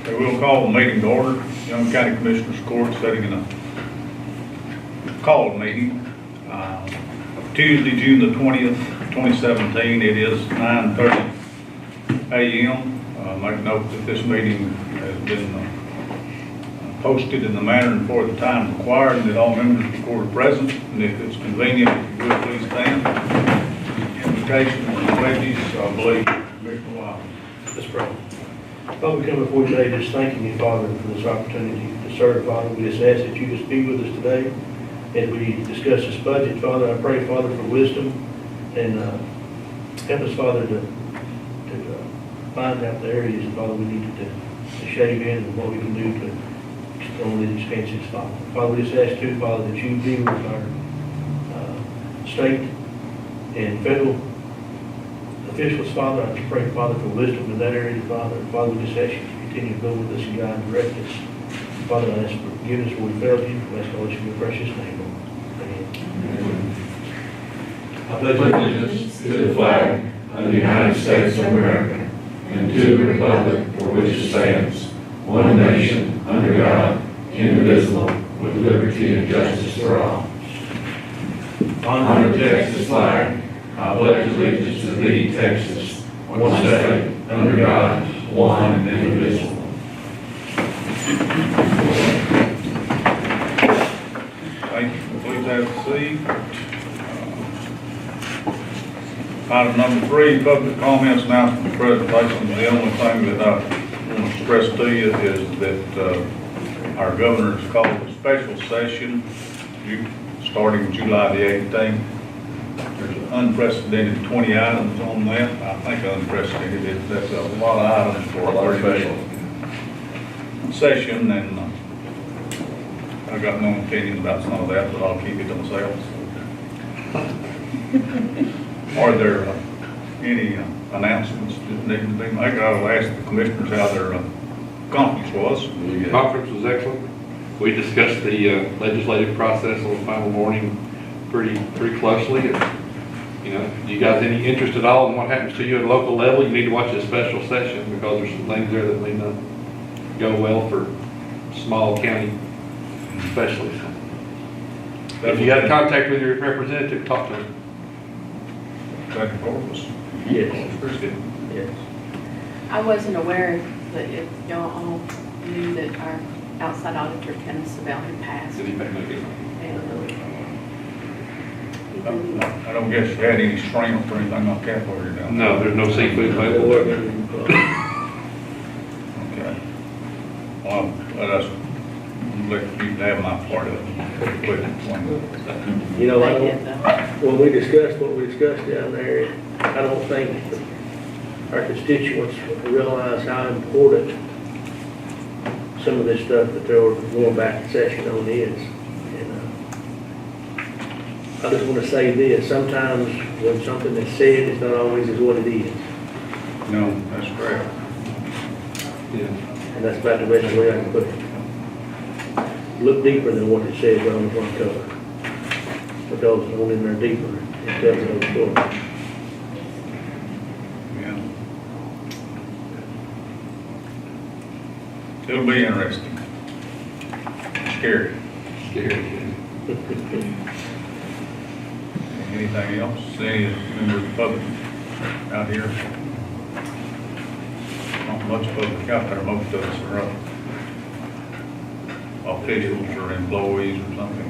Okay, we'll call the meeting to order. Young County Commissioners Court setting in a called meeting. Tuesday, June the 20th, 2017. It is 9:30 a.m. Make note that this meeting has been posted in the manner and for the time required, and that all members of the court are present. And if it's convenient, if you would please stand. Invocation and pledges, I believe, Commissioner Wiley. Let's pray. Father, we come before you today just thanking you, Father, for this opportunity to serve, Father. We just ask that you just be with us today as we discuss this budget, Father. I pray, Father, for wisdom and help us, Father, to find out the areas, Father, we need to shave in and what we can do to on these expenses, Father. Father, we just ask too, Father, that you be with our state and federal officials, Father. I just pray, Father, for wisdom in that area, Father. Father, we just ask you to continue to go with us and guide and direct us. Father, I ask for forgiveness where we failed you. I ask all this in your precious name. Amen. I pledge allegiance to the flag of the United States of America and to the republic for which it stands, one nation, under God, indivisible, with liberty and justice for all. Honor Texas flag. I pledge allegiance to thee, Texas, one state, under God, one and indivisible. Thank you. Please have a seat. Item number 3, public comments, announcement, presentations. The only thing that I want to stress to you is that our governor has called a special session starting July the 18th. There's an unprecedented 20 items on that. I think unprecedented, that's a lot of items for a 30-day session, and I got no opinion about some of that, but I'll keep it to myself. Are there any announcements that need to be made? I'll ask the commissioners how their conference was. The conference was excellent. We discussed the legislative process on the final morning pretty closely. And, you know, do you guys any interest at all in what happens to you at a local level? You need to watch this special session because there's some things there that may not go well for small county especially. If you got contact with your representative, talk to them. That Corpus. Yes. Pretty good. Yes. I wasn't aware that if y'all all knew that our outside auditor, Kenneth Savell, had passed. Did he make it? I don't guess you had any shrimp or anything like that for you down there? No, there's no seafood available. Okay. Well, let us let you have my part of it. You know, I They don't, did, though. when we discussed what we discussed down there, I don't think our constituents realize how important some of this stuff that they're going back to session on is. And I just want to say this, sometimes when something is said, it's not always as what it is. No, that's correct. Yeah. And that's about the best way I can put it. Look deeper than what it says on the front cover. Because going in there deeper, it tells the whole story. Yeah. It'll be interesting. Scary. Scary. Anything else? Any member of the public out here? Not much public out there. Most of us are officials or employees or something.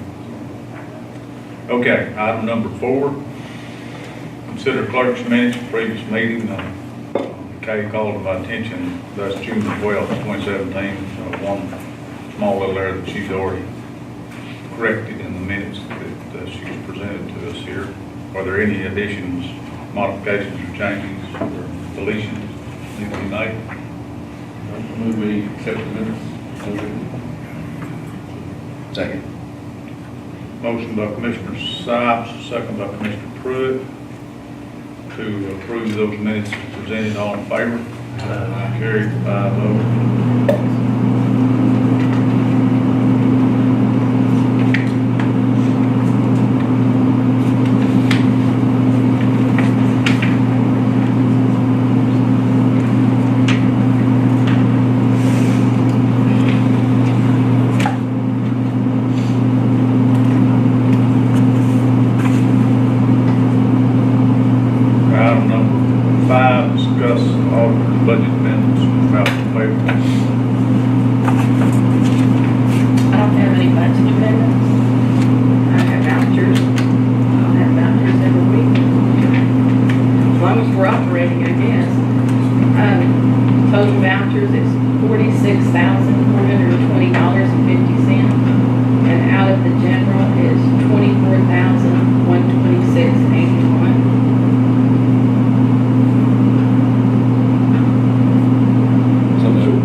Okay, item number 4. Consider clerk's minutes of previous meeting. Kay called to my attention, that's June 12th, 2017. One small little error that she's already corrected in the minutes that she's presented to us here. Are there any additions, modifications, or changes, or deletions need to be made? Move we accept the minutes. Second. Motion by Commissioner Sipes, second by Commissioner Pruitt to approve those minutes as presented. All in favor? Carried 5-0. out the paper. I don't have any budget amendments. I have vouchers. I'll have vouchers every week. As long as we're operating, I guess. Total vouchers is $46,420.50. And out of the general is $24,126.81. So moved.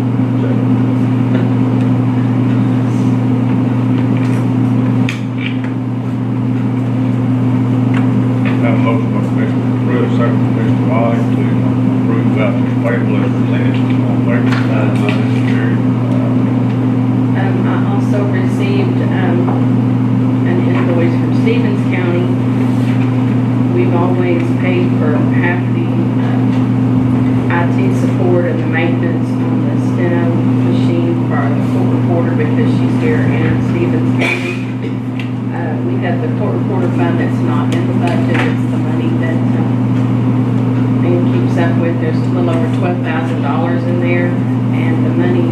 Have a motion by Commissioner Pruitt, second by Commissioner Wiley to approve vouchers payable as presented. All in favor? Motion carried. I also received, an invoice from Stevens County. We've always paid for half the, IT support and the maintenance on the steno machine for the court reporter because she's here in Stevens County. We have the court reporter fund that's not in the budget, it's the money that, Dean keeps up with. There's a little over $12,000 in there, and the money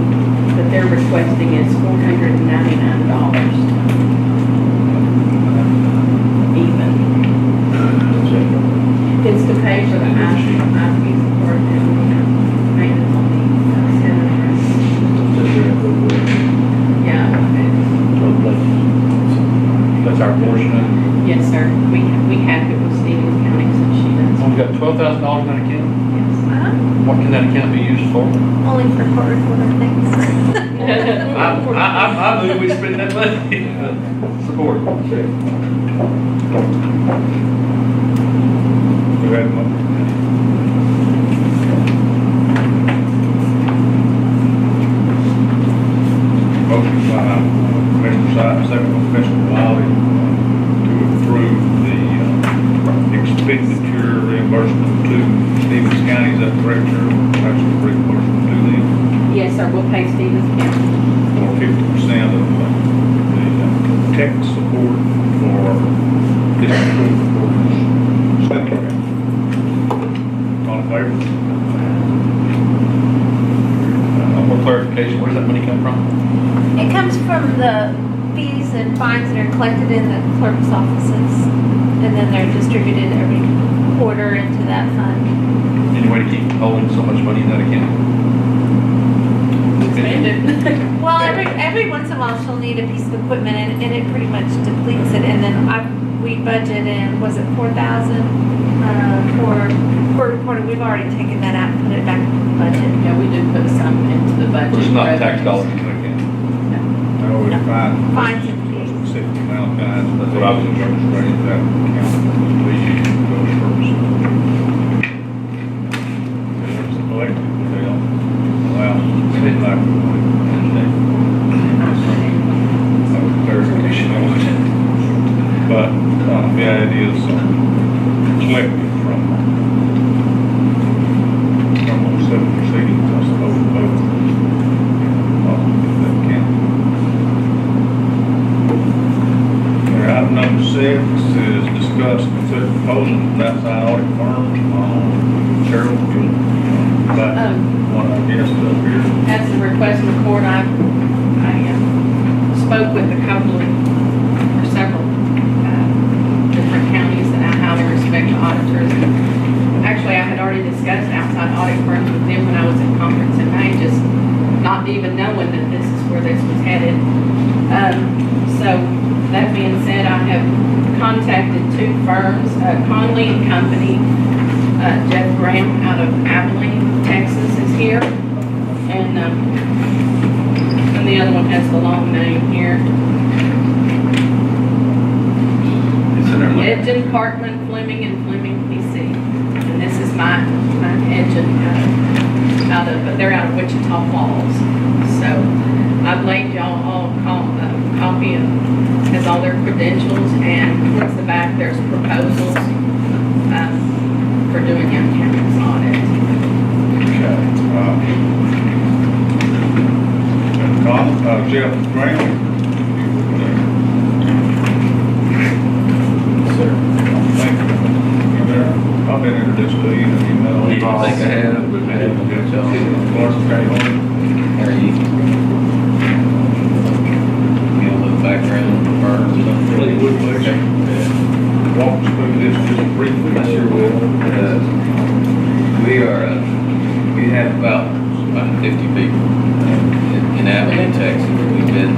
that they're requesting is $499 even. It's to pay for the IT support and maintenance on the center. Yeah, That's our portion of it. yes, sir. We have it with Stevens County since she does. Only got $12,000 in that account? Yes. What can that account be used for? Only for court reporter things. I move we spend that money. Support. We have a motion. Motion by Commissioner Sykes, second by Commissioner Wiley, to approve the expenditure reimbursement to Stevens County. Is that correct, sir? Actual reimbursement to them Yes, sir, we'll pay Stevens County. for 50% of the tech support for district court reporters. All in favor? One more clarification, where does that money come from? It comes from the fees and fines that are collected in the clerk's offices, and then they're distributed every quarter into that fund. Any way to keep holding so much money in that account? Spend it. Well, every once in a while, she'll need a piece of equipment, and it pretty much depletes it, and then we budget in, was it 4,000 for court reporter? We've already taken that out and put it back in the budget. Yeah, we do put some into the budget. It's not tax dollars in that account. No, we find. Fines and fees. Specific amount of guys. That's what I was demonstrating that account. We use those purposes. It's collected, but they don't allow us to sit back and understand. That was clarification on it. But, yeah, it is collected from those seven proceedings, I suppose, both. That count. Item number 6 is discuss and consider proposing an outside audit firm. Cheryl, you want to guest up here? That's the request of the court. I spoke with a couple or several different counties that I highly respect the auditors. Actually, I had already discussed outside audit firms with them when I was in conference in May, just not even knowing that this is where this was headed. So that being said, I have contacted 2 firms, Conley and Company. Jeff Graham out of Abilene, Texas is here. And the other one has the long name here. It's in there. Edgen, Cartman, Fleming, and Fleming, PC. And this is my Edgen, but they're out of Wichita Falls. So I've laid y'all all copy of, has all their credentials, and towards the back, there's proposals, for doing young county's audit. Jeff Graham. Sir. Thank you. You there? I've been introduced to you, you know. I think I have, but maybe. Florence County big, in Abilene, Texas. We've been,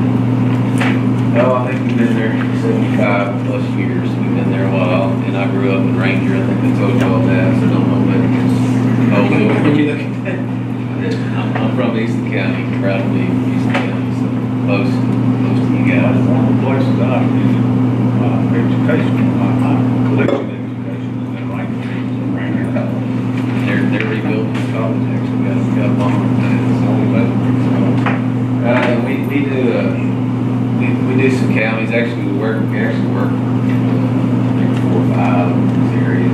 I think we've been there 75 plus years. We've been there a while, and I grew up in Ranger. I think I told you all that, so don't know that it's Colesville when you look at that. I'm from Easton County, proud to be Easton County, so close to you That's guys. one of the places I've used education, my collection education, and then Ranger College. They're rebuilding the college, actually, got a bomb on that, it's only about, we do some counties, actually, we actually work maybe 4 or 5 in this area.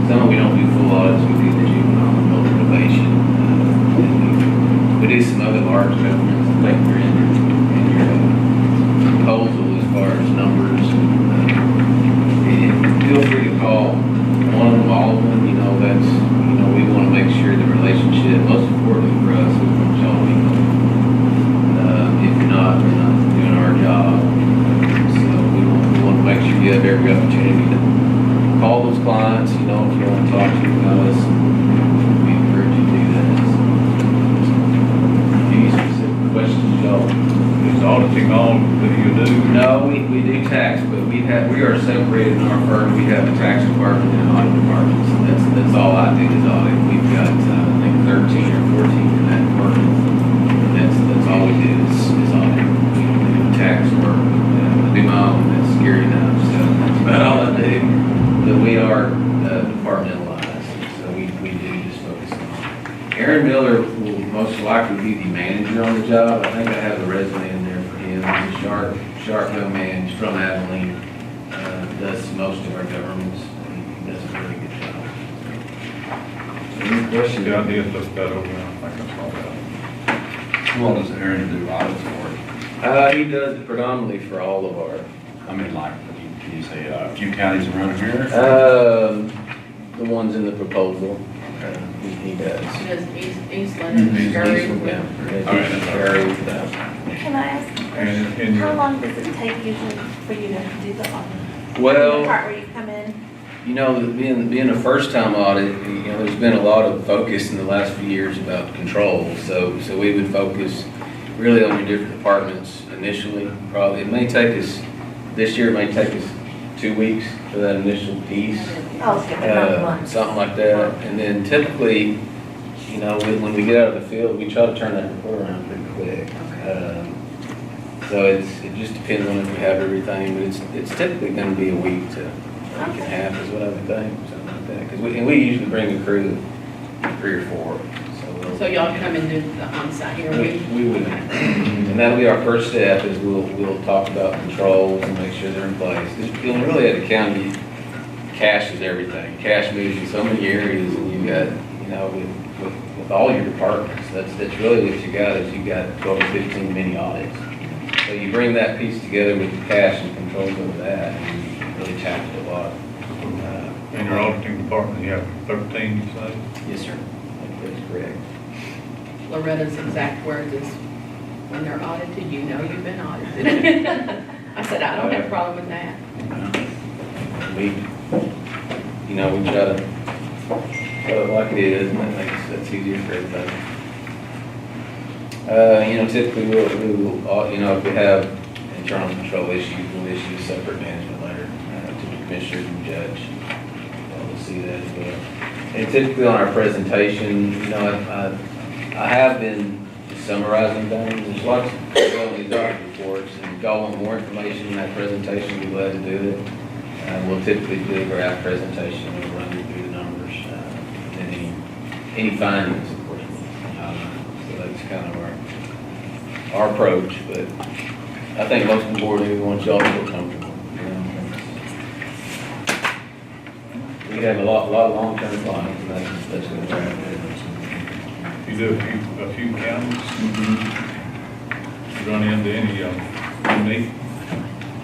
Some we don't do full audits, we do the juvenile and adult probation. We do some other large governments, like you're in your proposal as far as numbers. Feel free to call one of them, all of them, we want to make sure the relationship, most importantly for us, we want y'all to be known. If you're not, we're not doing our job. So we want to make sure you have every opportunity to call those clients, if you want to talk to us, we encourage you to do that. Any specific questions, y'all? Is auditing all that you do? No, we do tax, but we are separated in our firm. We have a tax department and an audit department. So that's all I do is audit. We've got, I think 13 or 14 in that department. That's all we do is audit. We don't do tax work. I do my own, that's scary enough, so that's about all I do. But we are departmentalized, so we do just focus on. Aaron Miller will most likely be the manager on the job. I think I have the resume in there for him. He's a sharp young man. He's from Abilene. Does most of our governments. He does a really good job. Any questions? Yeah, I did look that over, I think I saw that. What does Aaron do audits for? He does it predominantly for all of our, I mean, like, can you say a few counties around here? the ones in the proposal. He does. Does Eastland and Scurry? Can I ask a And question? How your, long does it take usually for you to do the audit? The Well, part where you come in? being a first-time audit, there's been a lot of focus in the last few years about controls. So we would focus really on your different departments initially. Probably, it may take us, this year it may take us 2 weeks for that initial piece. Oh, it's about months. Something like that. And then typically, when we get out of the field, we try to turn that report around pretty quick. So it just depends on if we have everything, but it's typically going to be a week to a week and a half is what I would think, something like that. Because we usually bring a crew of 3 or 4. So y'all come and do the on-site here? We would, and that'll be our first step is we'll talk about controls and make sure they're in place. Because really at the county, cash is everything. Cash moves in so many areas and you've got, with all your departments, that's really what you got is you got 12 or 15 mini audits. So you bring that piece together with the cash and controls over that and you really tackle a lot. in your auditing department, you have 13, you say? Yes, sir. That's correct. Loretta's exact words is, when they're audited, you know you've been audited. I said, I don't have a problem with that. We try to tell it like it is, and I think that's easier for everybody. Typically if we have internal control issues, we'll issue a separate management letter to the commissioner and judge. We'll see that as well. And typically on our presentation, I have been summarizing things. There's lots of these audit reports, and if y'all want more information in that presentation, we'd be glad to do it. We'll typically do a graph presentation, we'll run you through the numbers, and any findings, of course. So that's kind of our approach, but I think most importantly, we want y'all to feel comfortable. We have a lot of long-term clients, and that's going to drive it. You do a few counties? You run into any unique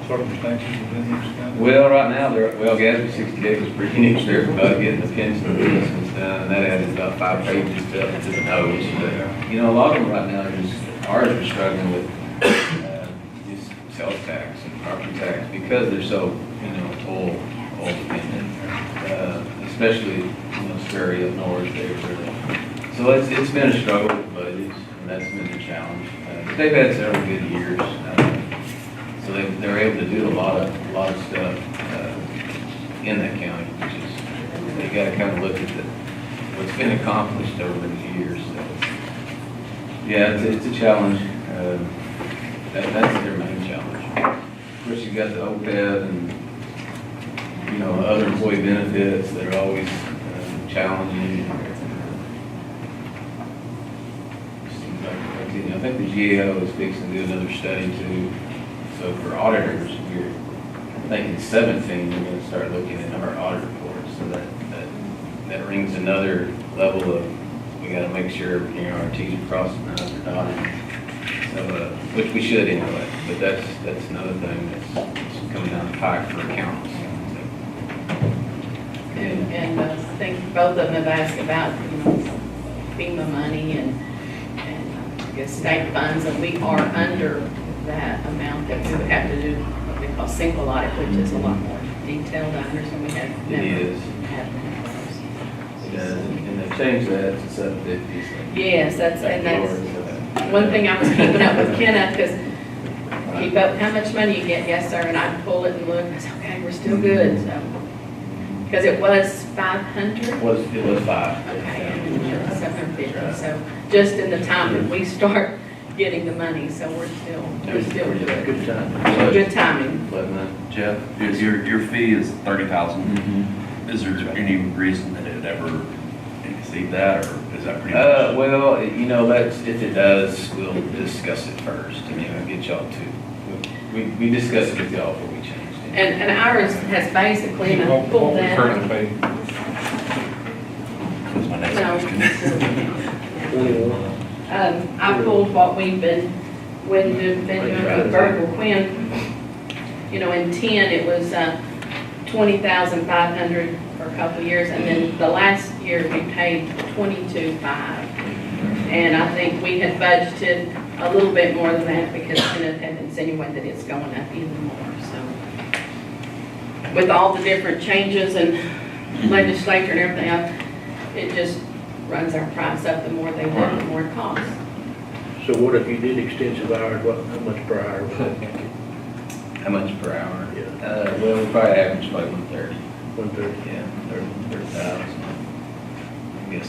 circumstances within those counties? Well, right now, Gatsby 68 was pretty unique for everybody getting the pension assistance done, and that added about 5 pages to the notes. But, a lot of them right now ours are struggling with just sales tax and property tax because they're so, oil dependent, especially, Scurry up north there. So it's been a struggle with budgets. and that's been a challenge. But they've had several good years, so they're able to do a lot of stuff in that county, which is, they gotta kind of look at what's been accomplished over the years. So, yeah, it's a challenge. That's their main challenge. Of course, you got the OPEB and, you know, other employee benefits that are always challenging. I think the GAO is fixing to do another study too. So for auditors, we're thinking 17, we're going to start looking at our audit reports. So that rings another level of, we got to make sure, you know, our T's are crossed and I's are dotted. So, which we should anyway, but that's another thing that's coming down the pike for accountants. And I think both of them have asked about, you know, FEMA money and I guess state funds, and we are under that amount that we would have to do what they call single audit, which is a lot more detailed, I understand we have It never is. had one of those. It does, and they changed that to 750. So Yes, that's, and that's that's. one thing I was keeping up with Kenna, because keep up how much money you get, yes, sir, and I'd pull it and look, I said, okay, we're still good, so. Because it was 500. It was 5. Okay, and 750, so just in the time that we start getting the money, so we're still good. Good time. Good timing. But, Jeff, your fee is 30,000. Mhm. Is there any reason that it ever exceed that, or is that pretty much? well, you know, that's, if it does, we'll discuss it first, and then we'll get y'all to, we discuss it with y'all before we change it. And ours has basically, and I What pulled we that. currently pay? That's my next No. question. I pulled what we've been doing with Virgil Quinn. You know, in 10, it was 20,500 for a couple of years, and then the last year we paid 22,500. And I think we had budgeted a little bit more than that because Kenneth had insinuated that it's going up even more, so. With all the different changes and legislature and everything, it just runs our price up. The more they do, the more it costs. So what if you did extensive hours, how much per hour? How much per hour? Yeah. Well, we probably average like 130. 130. Yeah, 30,000. I guess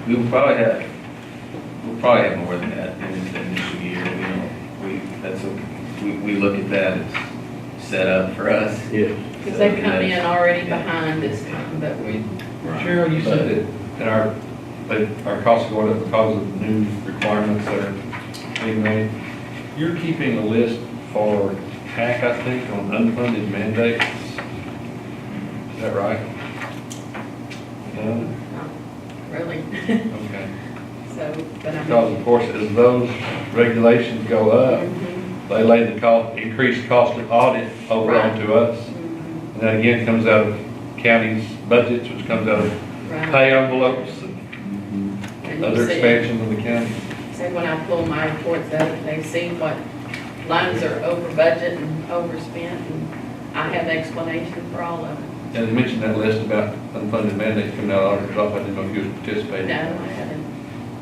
we'll probably have more than that in the initial year. We look at that as set up for us. Yes. Because they come in already behind this time, but we, Cheryl, you said that our costs are going up because of new requirements that are being made. You're keeping a list for TAC, I think, on unfunded mandates. Is that right? No? not really. Okay. So, but I Because of course, as those regulations go up, they lay the cost, increased cost of audit over Right. onto us. And that again comes out of county's budgets, which comes out of Right. pay envelopes and And you other see- expansions in the county. See, when I pull my reports out, they see what lines are over budget and overspent, and I have explanation for all of it. And they mentioned that list about unfunded mandates coming out of auditor's office. I didn't know if you was No, participating. I haven't.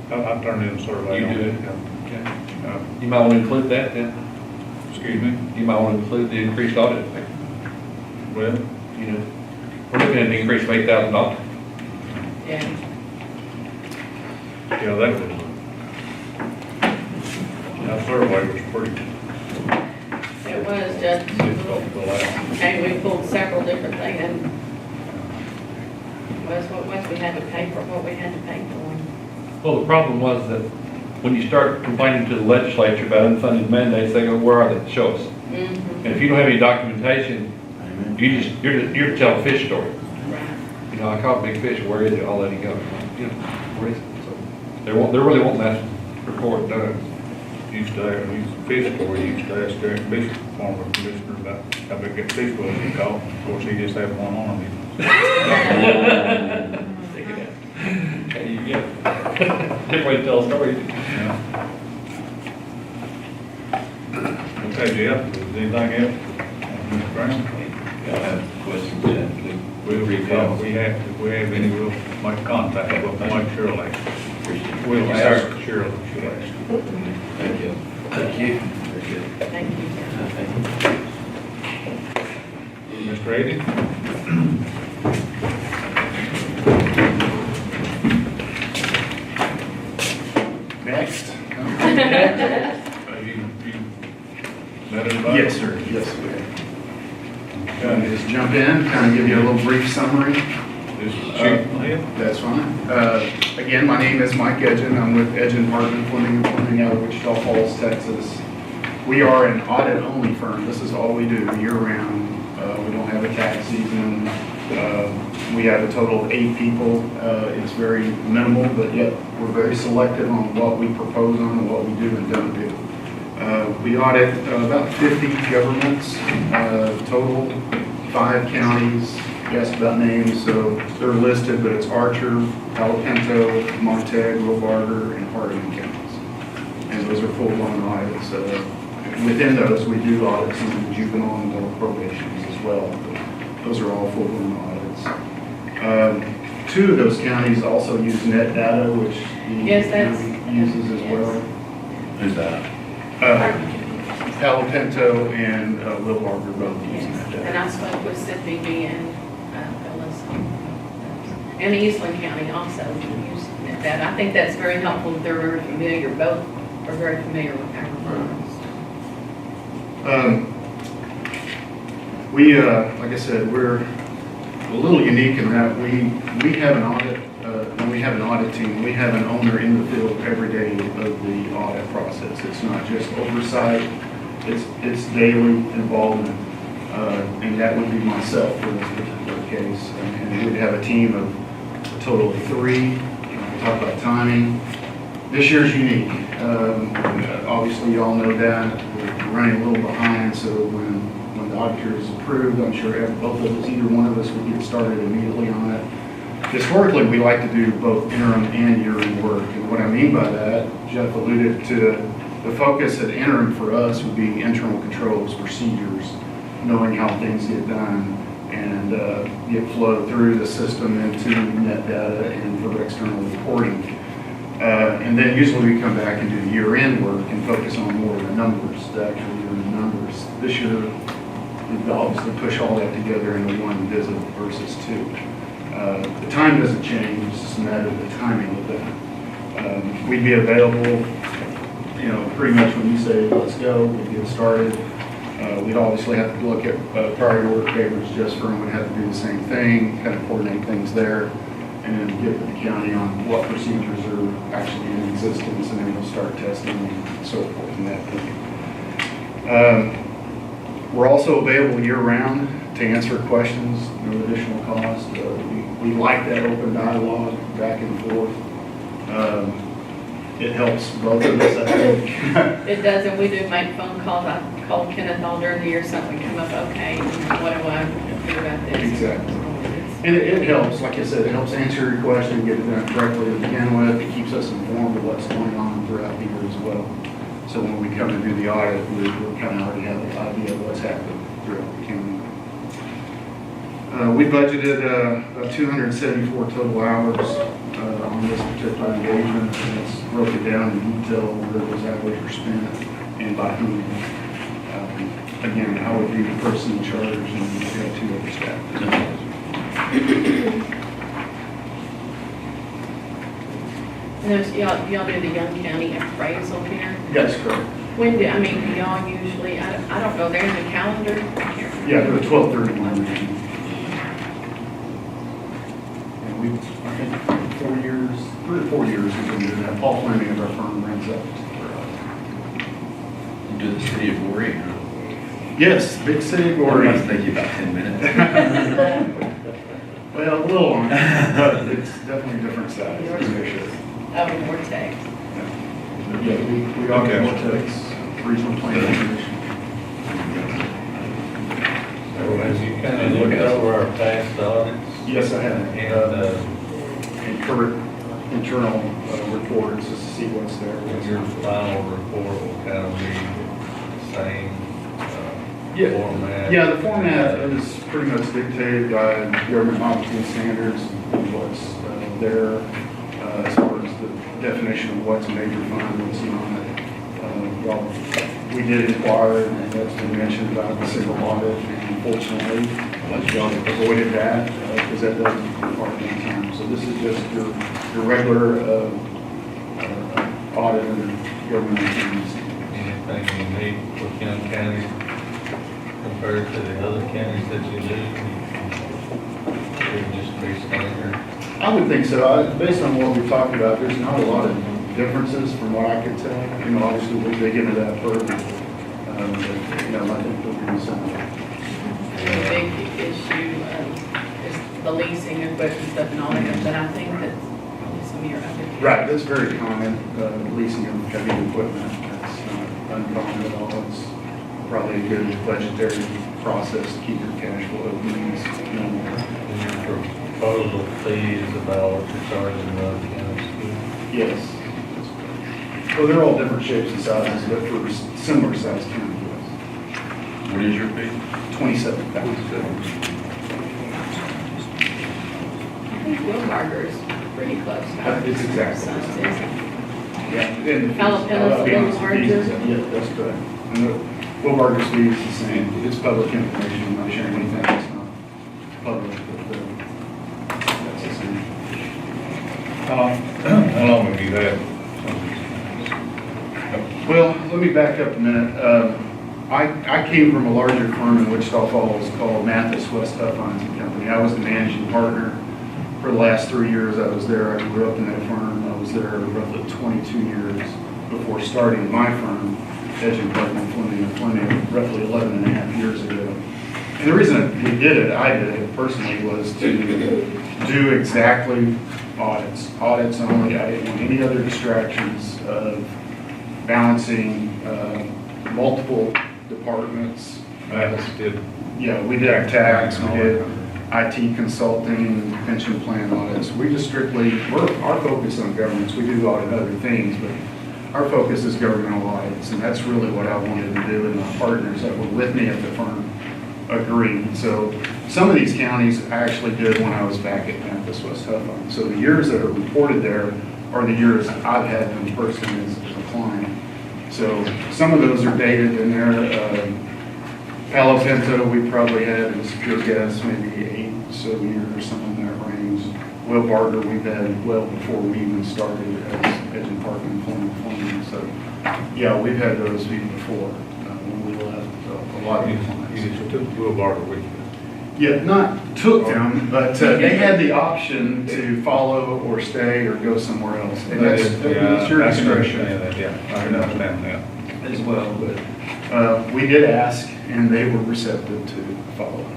I turned in a survey. You on do it? Yeah. Okay. Uh, You might want to include that then. Excuse me? You might want to include the increased audit fee. Well, You know, we're looking at an increase of $8,000. Yeah. yeah, that survey was pretty It was just, difficult to pull out. and we pulled several different things, and was we had to pay for what we had to pay for. Well, the problem was that when you start complaining to the legislature about unfunded mandates, they go, where are they? Show us. Mm-hmm. And if you don't have any documentation, you're to tell a fish story. Right. You know, I caught a big fish, where is it? I'll let it go. You know, where is it? So they're really wanting that report done. Used to have, used to fish for, used to ask Derek Bishop, former commissioner, about how big that fish was he caught. Of course, he just had one on him. Hey, yeah. Different way to tell a story. Yeah. Okay, Jeff, is there anything else? Mr. Brown? Y'all have questions, Jeff? We have, if we have any, we'll make contact, we'll make sure like. Appreciate it. We'll ask Shirley, she'll ask. Thank you. Thank you. Very good. Thank you. Thank you. Mr. Eddie? Next. Have you met anybody? Yes, sir. Yes, sir. Let me just jump in, kind of give you a little brief summary. Just shoot from the hip. That's fine. Again, my name is Mike Edgen. I'm with Edgen Hartman Fleming & Fleming out of Wichita Falls, Texas. We are an audit-only firm. This is all we do year-round. We don't have a tax season. We have a total of 8 people. It's very minimal, but yet we're very selective on what we propose on and what we do and don't do. We audit about 50 governments, total 5 counties. You asked about names, so they're listed, but it's Archer, Palo Pinto, Montague, Robarger, and Hardin counties. And those are full-blown audits. Within those, we do audit some of the juvenile and adult probations as well. But those are all full-blown audits. 2 of those counties also use net data, which the Yes, that's- county uses as yes. well. Who's that? Palo Pinto and Little Arbor both use net And data. I spoke with Cindy and Phyllis and Eastland County also use that. I think that's very helpful. They're very familiar, both are very familiar with our firms. We, like I said, we're a little unique in that we have an audit, and we have an audit team. We have an owner in the field every day of the audit process. It's not just oversight, it's daily involvement. And that would be myself for this particular case. And we'd have a team of a total of 3. Talk about timing. This year's unique. Obviously, you all know that. We're running a little behind, so when the auditor is approved, I'm sure both of us, either one of us would get started immediately on it. Historically, we like to do both interim and year-end work. And what I mean by that, Jeff alluded to, the focus at interim for us would be internal controls, procedures, knowing how things get done and get flowed through the system into net data and for external reporting. And then usually we come back and do the year-end work and focus on more of the numbers, the actual year-end numbers. This year, we've obviously pushed all that together into one visit versus 2. The time doesn't change, it's just a matter of the timing of that. We'd be available, pretty much when you say, let's go, we'd get started. We'd obviously have to look at priority work papers. Just for them would have to do the same thing, kind of coordinate things there, and then get with the county on what procedures are actually in existence, and then we'll start testing and so forth and that thing. We're also available year-round to answer questions, no additional cost. We like that open dialogue back and forth. It helps both of us, I think. It does, and we do make phone calls. I called Kenneth all during the year, something come up, okay, what do I do about this? Exactly. And it helps, like I said, it helps answer your question, get it done correctly to begin with. It keeps us informed of what's going on throughout the year as well. So when we come and do the audit, we kind of already have an idea of what's happening throughout the county. We budgeted about 274 total hours on this particular engagement, and it's broken down in detail where those hours are spent and by whom. Again, I would be the person in charge, and we have 2 other staff. And there's, y'all do the Young County appraisal here. Yes, correct. When do y'all usually, I don't know, they're in the calendar? I can't remember. Yeah, they're 12/31. And we, I think, 3 or 4 years we've been doing that. Paul Fleming of our firm runs that. You do the city of Glory? Yes, big city of Or Glory. must take you about 10 minutes. Well, a little longer, but it's definitely a different size, that's for sure. Oh, Vortex. Yeah, we Okay. Vortex Regional Planning Commission. So have you kind of looked over our past audits Yes, I have. and, And current internal reports, just to see what's there. your final report will kind of be the same Yeah. format? Yeah, the format is pretty much dictated by government ombudsman standards and what's there as far as the definition of what's a major fund, what's not. Well, we did inquire, and that's been mentioned about the single audit, and unfortunately, y'all avoided that, because that doesn't require any time. So this is just your regular audit under government accounts. Anything you need for Kent County compared to the other counties that you do? Would just be standard? I would think so. Based on what we've talked about, there's not a lot of differences from what I could tell. You know, obviously, we'll dig into that further. But, you know, I think we'll be some. The big issue is the leasing of equipment stuff and all that, but I think that's probably some of your other. Right, that's very common, leasing of heavy equipment. That's not uncommon at all. It's probably a good budgetary process to keep your cash flow needs minimal. And your proposal fee is about what you're charging the other counties too? Yes. Well, they're all different shapes and sizes, but for similar size county, yes. What is your fee? 27,000. I think Will is pretty close. It's exactly the same. Yeah. and the Alapella's a fees- little larger. Yeah, that's correct. And the Will Barker's fee is the same. It's public information. I'm not sharing anything that's not public, but that's the same. How long have you had? Well, let me back up a minute. I came from a larger firm in Wichita Falls called Mathis West Huffines and Company. I was the managing partner for the last 3 years I was there. I grew up in that firm. I was there roughly 22 years before starting my firm, Edge & Partner Fleming, roughly 11 and a half years ago. And the reason we did it, I did it personally, was to do exactly audits. Audits only. I didn't want any other distractions of balancing multiple departments. Mathis did. Yeah, we did tax, we did IT consulting, pension plan audits. We just strictly, our focus on governments, we do audit other things, but our focus is governmental audits, and that's really what I wanted to do, and my partners that were with me at the firm agreed. So some of these counties I actually did when I was back at Mathis West Huffines. So the years that are reported there are the years I've had them personally as a client. So some of those are dated in there. Palo Pinto, we probably had, as a pure guess, maybe 8 or so years or something in that range. Will Barger, we've had well before we even started as Edge & Park and Fleming. So, yeah, we've had those even before when we left a lot of clients. You took Will Barker with you. Yeah, not took them, but they had the option to follow or stay or go somewhere else. And that's your I can discretion understand that, yeah, I can understand that. as well. But we did ask, and they were receptive to follow us.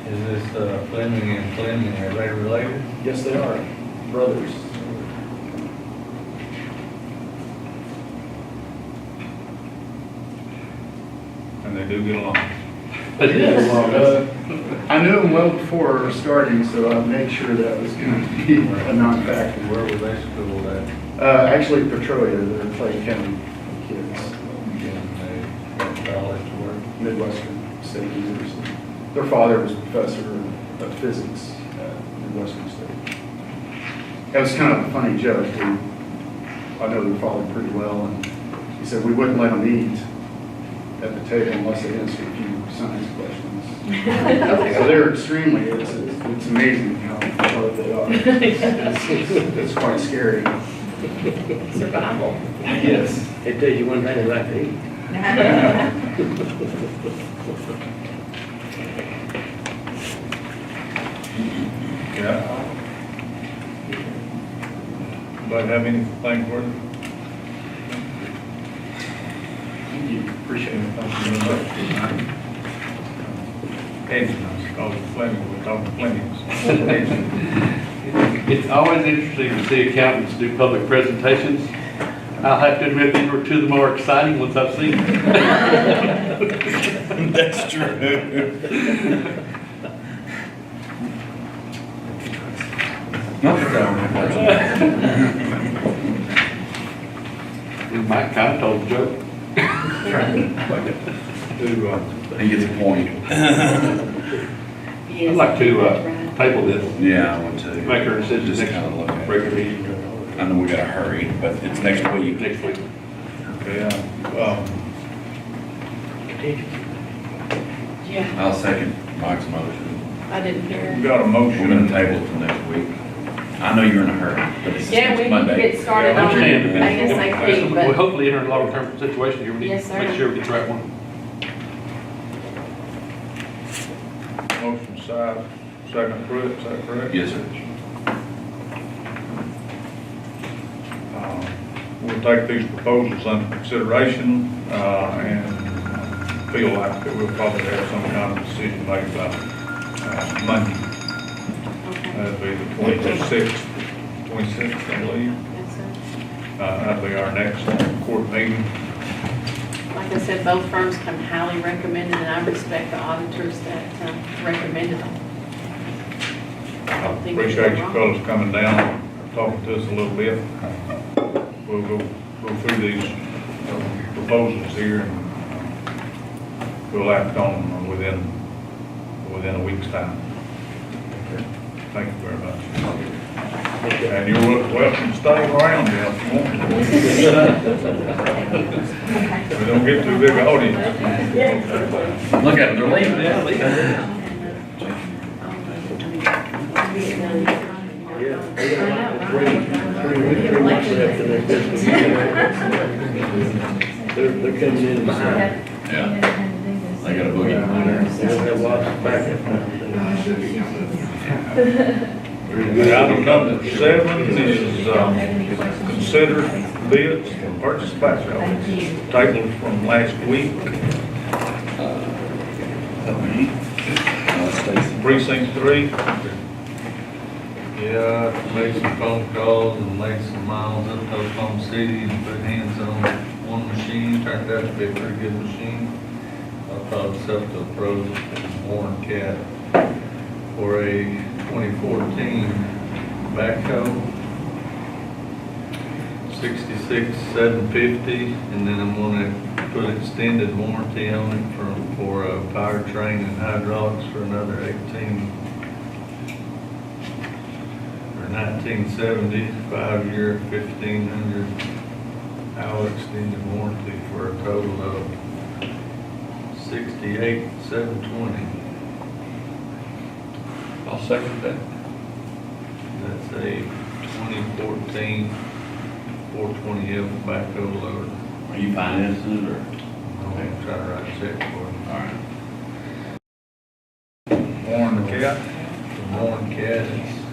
Is this Fleming and Fleming, are they related? Yes, they are brothers. And they do get along. I knew them well before starting, so I made sure that was going to be a non-factor. Where were they schooled at? Actually, Petrolia, they're Clay County kids, And they got college to work? Midwestern State University. Their father was a professor of physics at Midwestern State. That was kind of a funny joke. I know their father pretty well, and he said we wouldn't let them eat at the table unless they answered a few science questions. So they're extremely, it's amazing how sharp they are. It's quite scary. Survival. Yes. It tells you one thing they like to eat. Yeah. Anybody have anything for them? Thank you. Appreciate it. Thank you. Edge, called Fleming, we call them Flemings. It's always interesting to see accountants do public presentations. I'll have to admit, these were two of the more exciting ones I've seen. That's true. Mike kind of told the joke. He gets a point. I'd like to table this, Yeah, I want to. make our decision Just next kind of look at regular meeting I know we gotta hurry, but it's next week. next week. Okay, Yeah, I'll second Mike's motion. I didn't hear. we got a We're gonna motion. table it till next week. I know you're in a hurry, but it's Yeah, next we need to Monday. get started I on understand. it ASAP, We but hopefully enter a long-term situation here. We need Yes, to sir. make sure we get the right one. Motion side, second Pruitt, is that correct? Yes, sir. We'll take these proposals under consideration, and feel like that we'll probably have some kind of decision made by, Monday. okay. That'd be the 26th, I believe. Yes, sir. That'll be our next court meeting. Like I said, both firms come highly recommended, and I respect the auditors that recommended them. I don't think we Appreciate did you wrong. fellas coming down, talking to us a little bit. We'll go through these proposals here, and we'll act on them within a week's time. Thank you very much. And you're welcome to stay around if you want to. We don't get too big an audience. Look at them, they're leaving. Three weeks left in their business. They're coming in behind. Yeah. They got a boogie. They don't have lots of backup. Item number 7 is, consider bids for purchase backhoe, tabled from last week. Precinct 3, Yeah, I made some phone calls and made some miles up to Oklahoma City and put hands on one machine, turned out to be a pretty good machine. I thought itself to a pro from Warren Cat for a 2014 backhoe. 66,750, and then I'm gonna put extended warranty on it for powertrain and hydraulics for another 1970, 5-year, 1,500 hour extended warranty for a total of 68,720. I'll second that. That's a 2014 420F backhoe loader. Are you financing it or? I'm gonna try to write a check for it. All right. Warren Cat. The Warren Cat,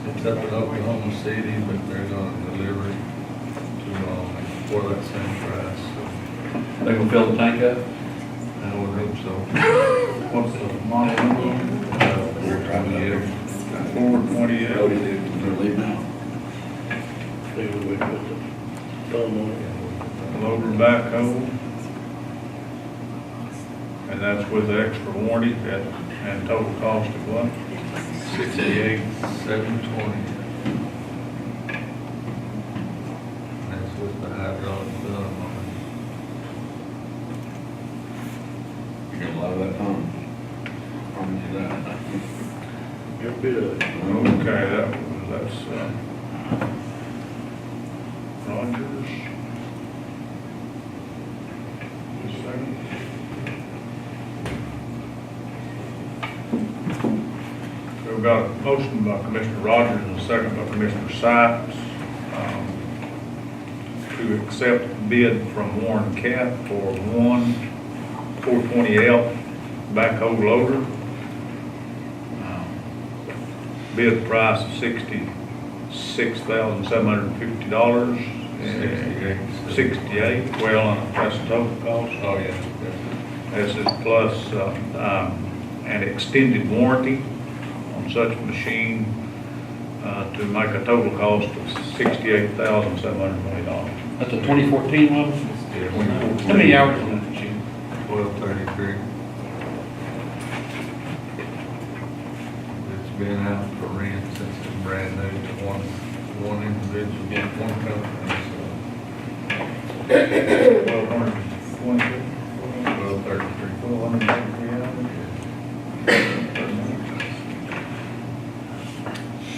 it's up in Oklahoma City, but they're gonna deliver it to, for that same price, so They gonna fill the tank up? I would hope so. What's the model number? 420F. 428. They're leaving out. They would wait with the thumb on it. Loader backhoe. And that's with the extra warranty and total cost of what? 68,720. That's with the hydraulic thumb on You're gonna love that phone. Promise you that. Every bit of it. Okay, that's, Rogers. Just a second. So we've got a motion by Commissioner Rogers and a second by Commissioner Sykes, to accept bid from Warren Cat for one 420L backhoe loader. Bid price of $66,750. it. 68, well, that's the total cost. Oh, yeah. This is plus an extended warranty on such a machine to make a total cost of $68,720. That's a 2014 one? Yeah. How many hours on that machine? 1233. It's been out for rent since it's brand new to one individual, one company, so 1,220. 1233. 433 hours.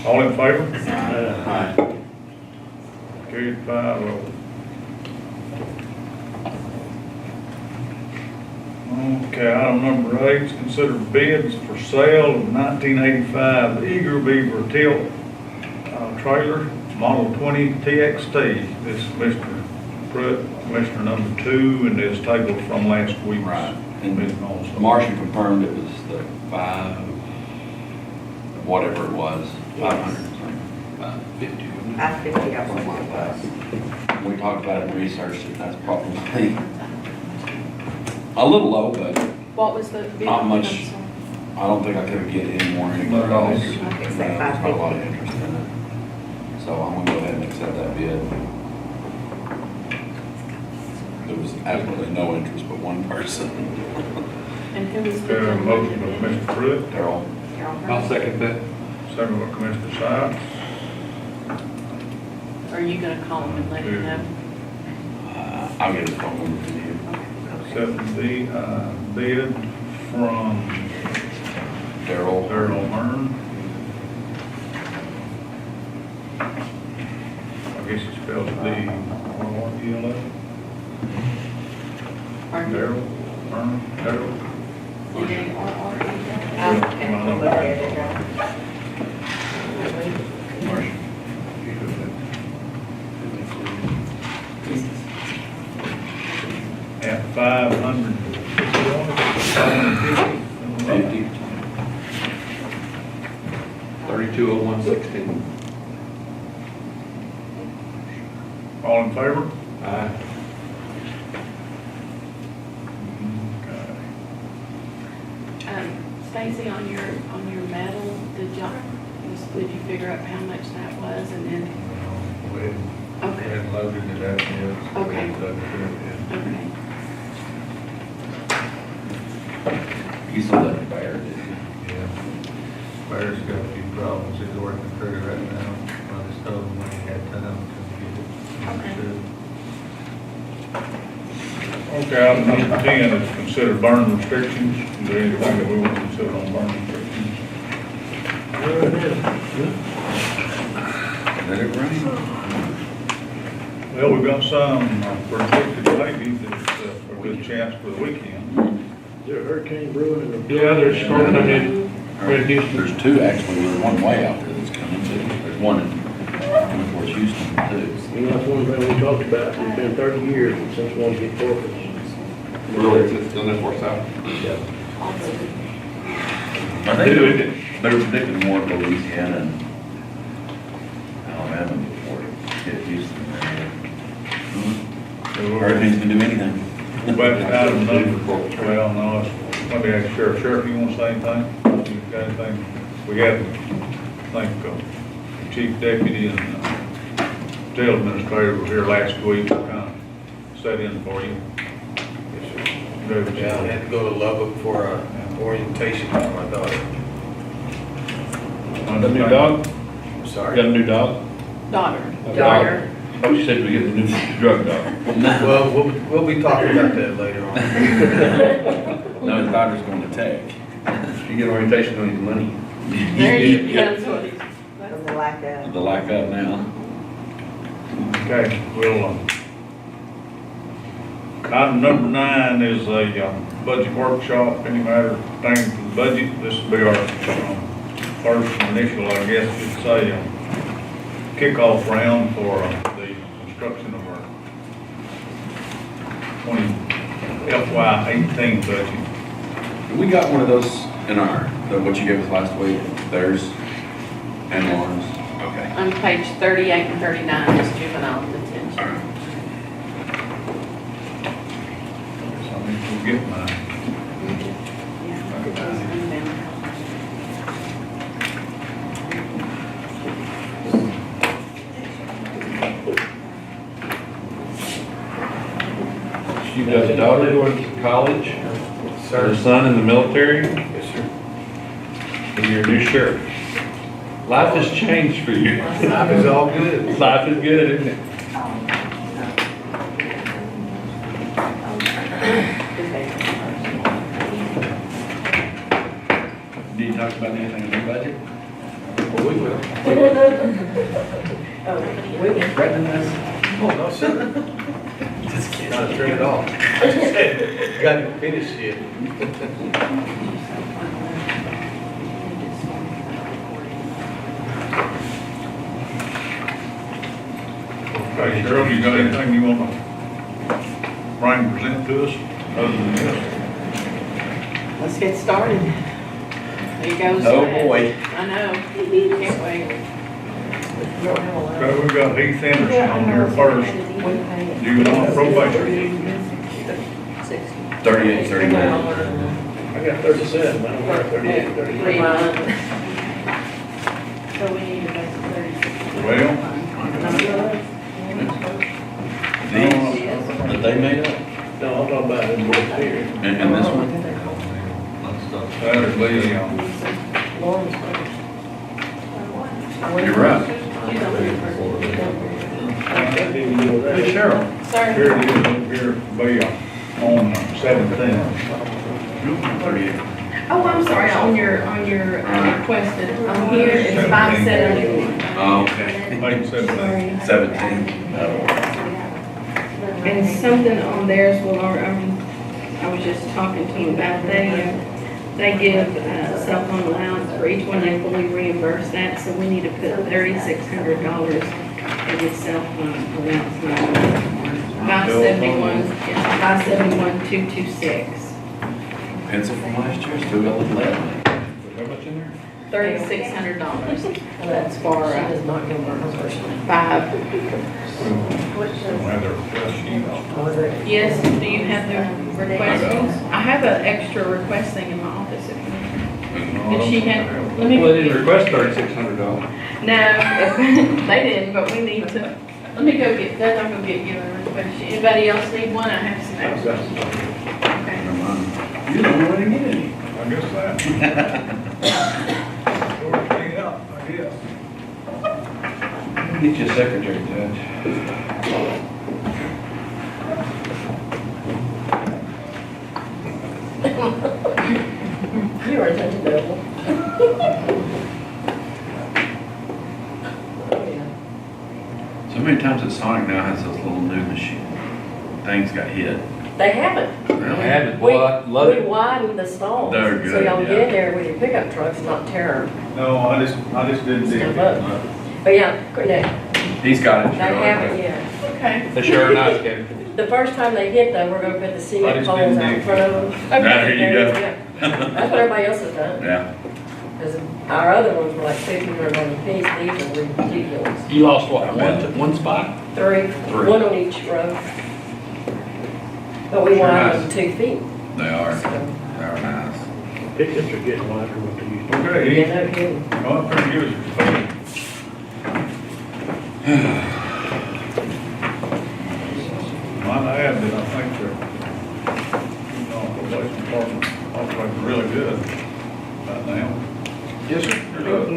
All in favor? 5-0. Okay, item number 8 is consider bids for sale of 1985 Eager Beaver tilt trailer, model 20 TXT. This is Mr. Pruitt, Commissioner number 2, and this table from last week's. Right. And meeting also. Marcia confirmed it was the 5, whatever it was, 500, something. 50. Something like that. We talked about it and researched it, that's probably a little low, but What was the bid? Not much. I don't think I could get any more anywhere Not else. interest. No, There's not a lot of interest in it. So I'm gonna go ahead and accept that bid. There was absolutely no interest but one person, And who was the? Okay, motion by Commissioner Pruitt, Darrell. I'll second that. second by Commissioner Sykes. Are you gonna call him and let him know? I'll get his phone number to you. Accept the bid from Darrell. Darrell Hearn. I guess he spells D-R-E-L-L. Darrell Hearn, Darrell. At 500. 50. 320116. All in favor? Aye. Okay. Stacy, on your metal, did you figure out how much that was and then, We okay, hadn't loaded it out yet. So we Okay. hadn't dug it in. okay. You sold that to Bear, didn't you? Yeah. Bear's got a few problems he's working through right now. I just told him when he had time to get it. Okay, item number 10 is consider burn restrictions. Is there anything that we want to consider on burn restrictions? Let it rain. Well, we've got some predicted maybe that's a good chance for the weekend. Is there a hurricane brewing in the? Yeah, there's storm coming in. Right, Houston. There's two actually, there's one way out there that's coming too. There's one in Fort Houston too. You know, that's one thing we talked about, it's been 30 years since one hit Corpus. Really, it's still in Fort South. They're predicting more of Louisiana and Alabama before it hit Houston. Hurricanes can do anything. Go back to item number, well, no, let me ask Sheriff. Sheriff, you want to say anything? You got anything? We had, I think, Chief Deputy and Jail Administrator were here last week, kind of set in for you. Yeah, I had to go to Lubbock for a orientation with my daughter. The New dog? I'm Got sorry. a new dog? Daughter. Oh, she said we get a new drug dog. Well, we'll be talking about that later on. No, his daughter's going to Tech. You get orientation on your money. There you go. That's what he's. From the lack of. The lack of now. Okay, we'll, item number 9 is a budget workshop, any matter pertaining to the budget. This will be our first initial, I guess you'd say, kickoff round for the construction of our 20 FY18 budget. We got one of those in what you gave us last week, theirs and Lauren's. Okay. On page 38 and 39 is juvenile detention. All right. So I need to get mine. Yeah, it goes in there. You got a daughter going to college, Sir? a son in the military, Yes, sir. and you're a new sheriff. Life has changed for you. Life is all good. Life is good, isn't it? Did you talk about anything in the budget? Well, we will. Threatening us? Oh, no, sir. Just kidding. Not straight at all. Got to finish yet. Okay, Cheryl, you got anything you want to bring and present to us other than this? Let's get started. There you go. Oh, boy. I know, can't wait. Okay, we've got Heath Anderson on here first. Juvenile probation. 38, 39. I got 37, I don't have 38, 39. So we need to make 36. Well, These that they made up, No, I'm talking about in both here. and this one, that'd be, you're right. Hey, Cheryl. Sir, here it is, here, be on 17. 38. oh, I'm sorry, on your requested, on here, it's 571. Oh, okay. 817. 17. And something on theirs, well, I was just talking to them about, they give cell phone allowance for each one, they fully reimburse that, so we need to put $3,600 in the cell phone allowance line. 571,226. Pencil from last year, still got a little left. How much in there? $3,600. That's for 5. Don't have their request sheet. Yes, do you have the request? I have an extra request thing in my office. If you Did she have, let me. Well, they didn't request $3,600. No, they didn't, but we need to, let me go get, that. I'm gonna get you a request sheet. Anybody else need one? I have some I've got extra. some. Okay. You don't know where to get any. I guess that. Yeah, I guess. Get your secretary, Judge. You are such a devil. So many times at Sonic now has those little new machine things got hit. They haven't. I Really? haven't, boy, I love We it. widened the stalls. They're So good, y'all yeah. get in there with your pickup trucks, not tear them. No, I just didn't dig it. But yeah, they He's got it. haven't yet. Okay. They sure are nice, Kevin. The first time they hit though, we're gonna put the I cement just poles didn't out in dig. front of them. There you go. Yeah. That's what everybody else has done. Yeah. Because our other ones were like $1,500 a piece, these are ridiculous. You lost what, one spot? Three, one on each row. But we Sure widened nice. them 2 feet. They are. So, They're nice. Pickups are getting wider than what they used to be. Okay, yeah, Heath, no kidding. go up there and give us your phone. Might add that I think they're, probation department operating really good right now. Yes, sir. There's a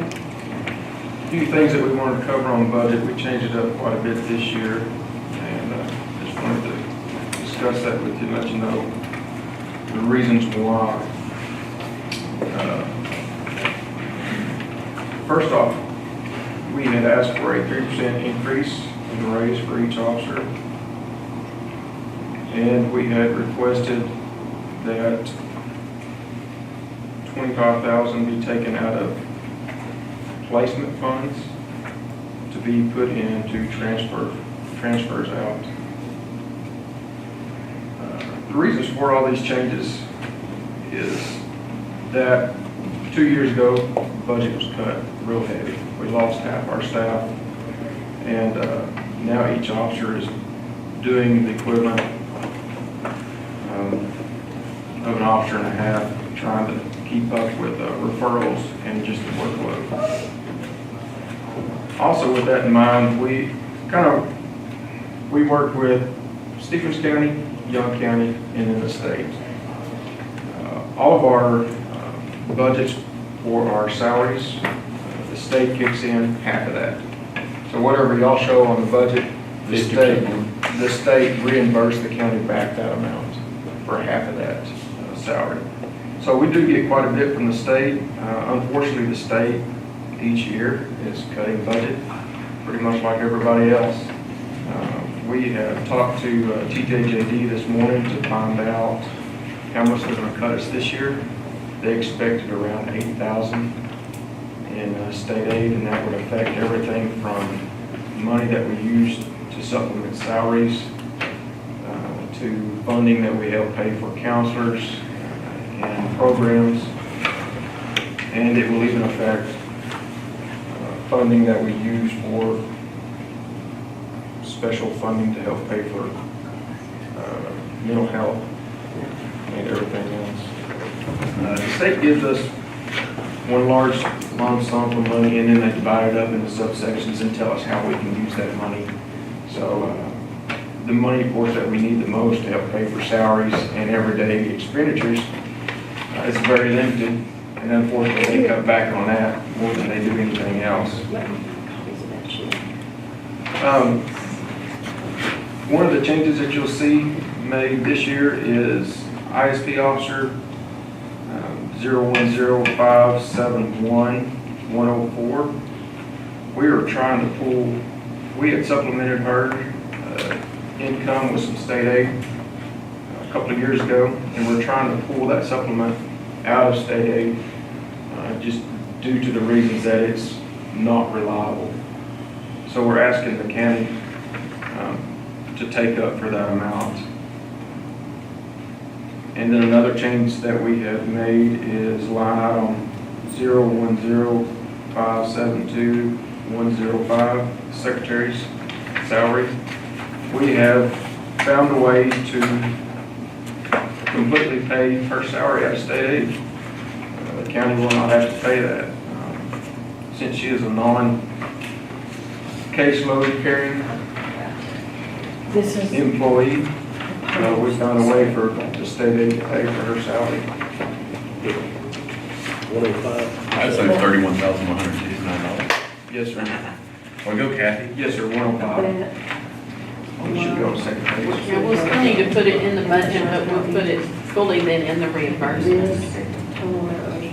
few things that we wanted to cover on the budget. We changed it up quite a bit this year, and just wanted to discuss that with you, let you know the reasons why. First off, we had asked for a 3% increase in the raise for each officer, and we had requested that $25,000 be taken out of placement funds to be put into transfers out. The reasons for all these changes is that 2 years ago, the budget was cut real heavy. We lost half our staff, and now each officer is doing the equivalent of an officer and a half, trying to keep up with referrals and just the workload. Also, with that in mind, we work with Stephens County, Young County, and in the state. All of our budgets for our salaries, the state kicks in half of that. So whatever y'all show on the budget, the state reimburses the county back that amount for half of that salary. So we do get quite a bit from the state. Unfortunately, the state each year is cutting budget pretty much like everybody else. We have talked to TJJD this morning to find out how much they're gonna cut us this year. They expected around 8,000 in state aid, and that would affect everything from money that we use to supplement salaries, to funding that we help pay for counselors and programs, and it will even affect funding that we use for special funding to help pay for mental health and everything else. The state gives us one large lump sum of money, and then they divide it up into subsections and tell us how we can use that money. So the money, of course, that we need the most to help pay for salaries and everyday expenditures is very limited, and unfortunately, they cut back on that more than they do anything else. One of the changes that you'll see made this year is ISP officer 010571104. We are trying to pull, we had supplemented her income with some state aid a couple of years ago, and we're trying to pull that supplement out of state aid just due to the reasons that it's not reliable. So we're asking the county to take up for that amount. And then another change that we have made is line item 010572105, secretary's salary. We have found a way to completely pay her salary out of state aid. The county will not have to pay that. Since she is a non-caseload carrying employee, we found a way for the state aid to pay for her salary. 105. I'd say $31,169. Yes, sir. Wanna go, Kathy? Yes, sir, 105. We should be on the second page. Yeah, we'll still need to put it in the budget, but we'll put it fully then in the reimbursement.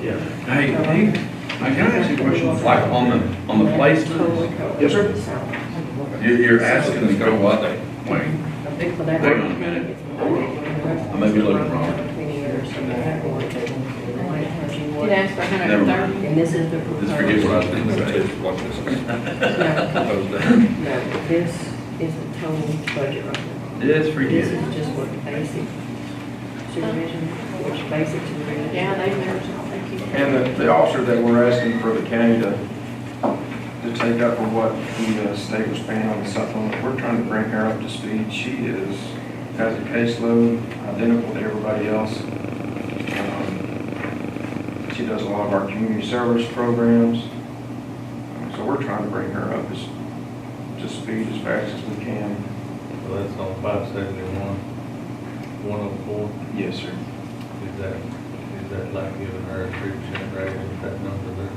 Yeah. Hey, can I ask you a question? Like on the placements, Yes, sir. you're asking to go what? Wait, hang on a minute. I may be looking wrong. You'd ask for Never mind. 130. And this is the Just forget what I was going to say. No, this is the total budget right now. Just This forget it. is just what basic supervision, which basic supervision. Yeah, they never, thank you. And the officer that we're asking for the county to take up for what the state was paying on the supplement, we're trying to bring her up to speed. She has a caseload identical to everybody else. She does a lot of our community service programs. So we're trying to bring her up to speed as fast as we can. So that's on 571, 104. Yes, sir. Is that like giving her a 3% raise with that number there?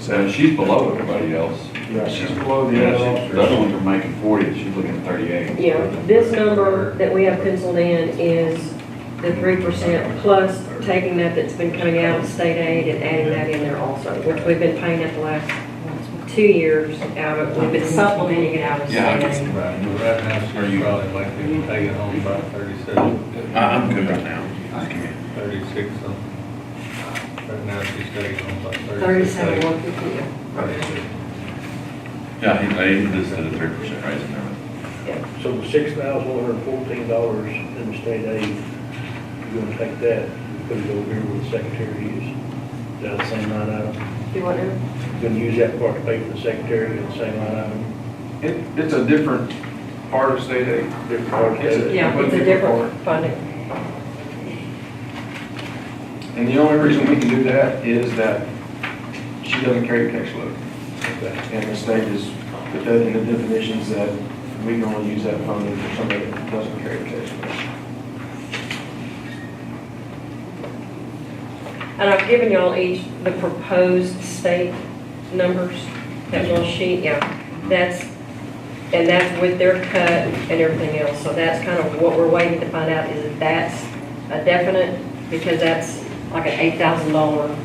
So she's below everybody else. Yeah, she's below the Yeah, other the officers. other ones are making 40, she's looking at 38. Yeah, this number that we have penciled in is the 3% plus taking that's been coming out of state aid and adding that in there also, which we've been paying it the last 2 years out of, we've been supplementing it out of Yeah, I state can aid. Right, but right now, she's probably likely to take it home about 37, I'm good right now. Just give me 36 something. Right now, she's taking home about 37, 36. 150, yeah. Yeah, he just did a 3% raise in there. So the $6,114 in the state aid, you're gonna take that, put it over here where the secretary is. Is that the same line item? Do what now? You're gonna use that part to pay for the secretary in the same line item? It's a different part of state aid. Different part of It's state aid? Yeah, it's a different funding. And the only reason we can do that is that she doesn't carry a caseload. And the state has put that in the definitions that we can only use that funding for somebody that doesn't carry a caseload. And I've given y'all each the proposed state numbers, that little sheet, yeah. That's with their cut and everything else. So that's kind of what we're waiting to find out, is if that's a definite, because that's like an $8,000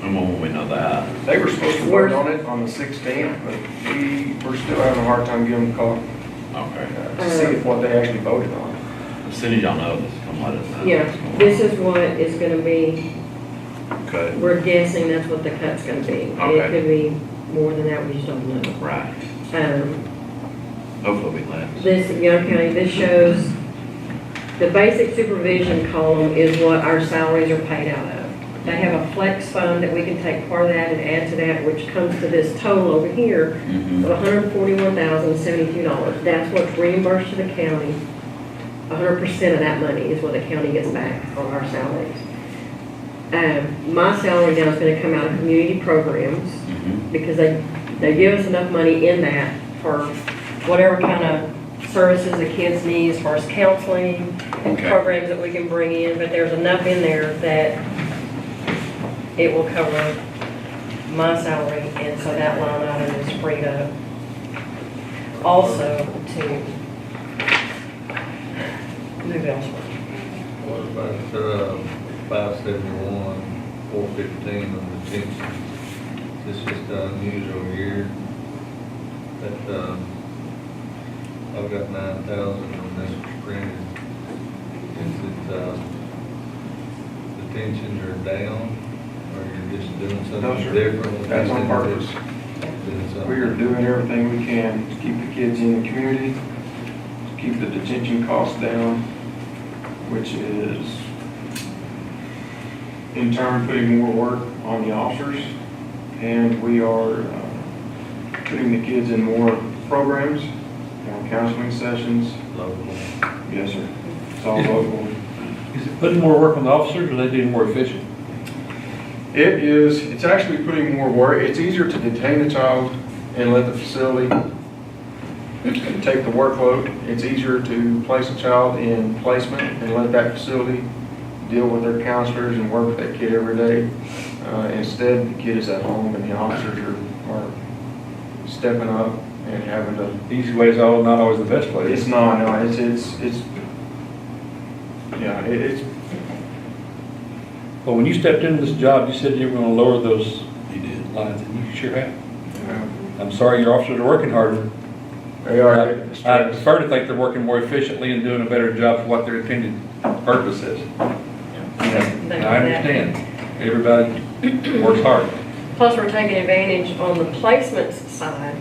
And when will we know that? They were supposed to work on it on the 16th, but we're still having a hard time giving them a call Okay. to see if what they actually voted on. As soon as y'all know, just come let us know. Yeah, this is what is gonna be, Okay, we're guessing that's what the cut's gonna be. Okay. It could be more than that, we just don't know. right. Um, Hopefully we less. This, Young County, this shows, the basic supervision column is what our salaries are paid out of. They have a flex fund that we can take part of that and add to that, which comes to this total over here Mhm. of $141,072. That's what's reimbursed to the county. 100% of that money is what the county gets back on our salaries. My salary now is gonna come out of community programs, Mhm. because they give us enough money in that for whatever kind of services the kids need as far as counseling, Okay. programs that we can bring in, but there's enough in there that it will cover my salary, and so that line item is freed up. Also to move elsewhere. What about, 571, 415 on the detention? This is just unusual year. That, I've got 9,000 on this printed. Is it, detentions are down, or you're just doing No, something sir. different? That's on purpose. Doing something- We are doing everything we can to keep the kids in the community, to keep the detention costs down, which is in turn putting more work on the officers. And we are putting the kids in more programs, more counseling sessions. Local. Yes, sir. It's all local. Is it putting more work on the officers, or are they being more efficient? It's actually putting more work. It's easier to detain a child and let the facility take the workload. It's easier to place a child in placement and let that facility deal with their counselors and work with that kid every day. Instead, the kid is at home and the officers are stepping up and having to. The easy way is not always the best way. It's not, no, it's. Well, when you stepped into this job, you said you were gonna lower those You did. lines, and you sure have. I'm sorry, your officers are working harder. They are. I prefer to think they're working more efficiently and doing a better job for what their intended purpose is. And I understand, everybody works hard. Plus, we're taking advantage on the placements side,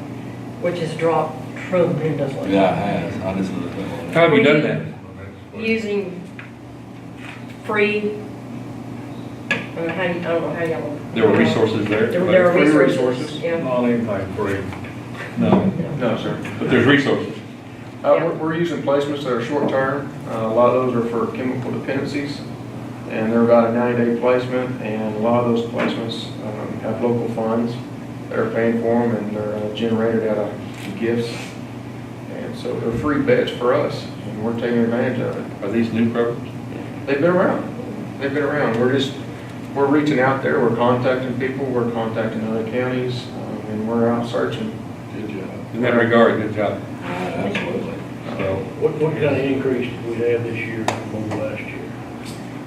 which has dropped tremendously. Yeah, it has. I just looked at How have you done that? Using free, I don't know how y'all. There were resources there. There are Free resources, resources. yeah. Not anything free. No, No, sir. but there's resources. We're using placements that are short-term. A lot of those are for chemical dependencies, and they're about a 90-day placement, and a lot of those placements have local funds that are paying for them, and they're generated out of gifts. And so they're free bets for us, and we're taking advantage of it. Are these new programs? They've been around. They've been around. We're reaching out there. We're contacting people. We're contacting other counties, and we're out searching. Good job. In that regard, good job. Absolutely. So, What kind of increase did we have this year over last year?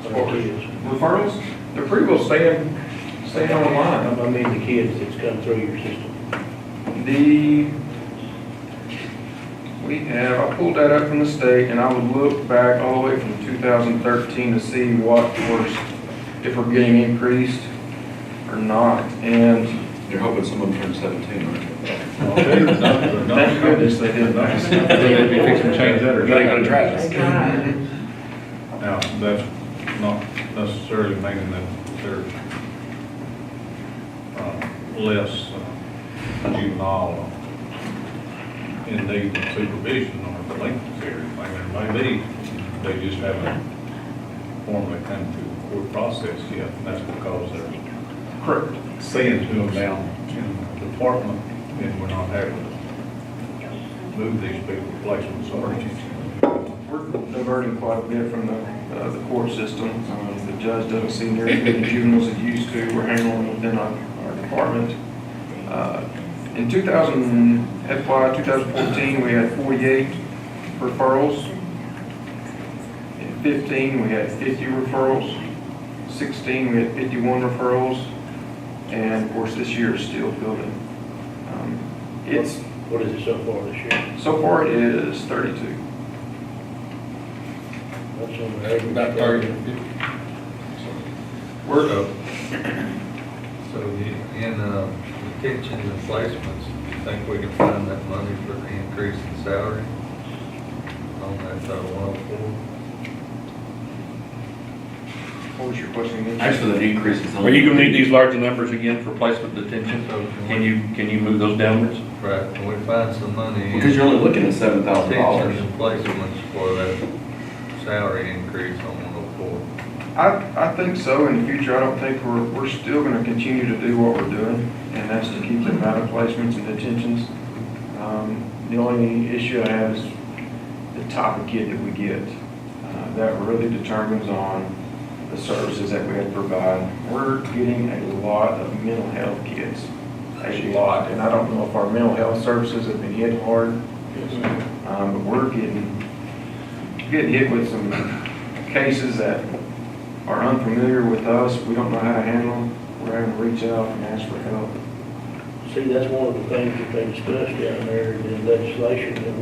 On the kids? Referrals? They're pretty well staying online. I mean, the kids that's come through your system. I pulled that up from the state, and I would look back all the way from 2013 to see if we're getting increased or not. And You're hoping someone turns 17, aren't you? thank goodness they did that. they'd be fixing to change that, or They gonna try it. Now, that's not necessarily meaning that there's less juvenile in need of supervision or delinquency or anything. There may be, they just haven't formally come through the court process yet, and that's because they're Correct. seeing to them down in the department, and we're not having to move these people to placement services. We're diverting quite a bit from the court system. The judge doesn't see nearly as many juveniles as he used to. We're handling within our department. In 2014, we had 48 referrals. In 15, we had 50 referrals. 16, we had 51 referrals. And of course, this year is still building. It's, What is it so far this year? so far it is 32. That's on the average. About 30 to 50. We're, So in detention and placements, you think we can find that money for the increase in salary on that 104? what was your question again? Actually, the increase is. Are you gonna need these larger numbers again for placement detention? Can you move those downwards? Right, can we find some money? in Because you're only looking at $7,000. Detention and placements for that salary increase on 104? I think so. In the future, I don't think we're still gonna continue to do what we're doing, and that's to keep the amount of placements and detentions. The only issue I have is the type of kid that we get. That really determines on the services that we have to provide. We're getting a lot of mental health kids, a lot, and I don't know if our mental health services have been hit hard. But we're getting hit with some cases that are unfamiliar with us, we don't know how to handle them, we're having to reach out and ask for help. See, that's one of the things that they discussed down there in legislation, that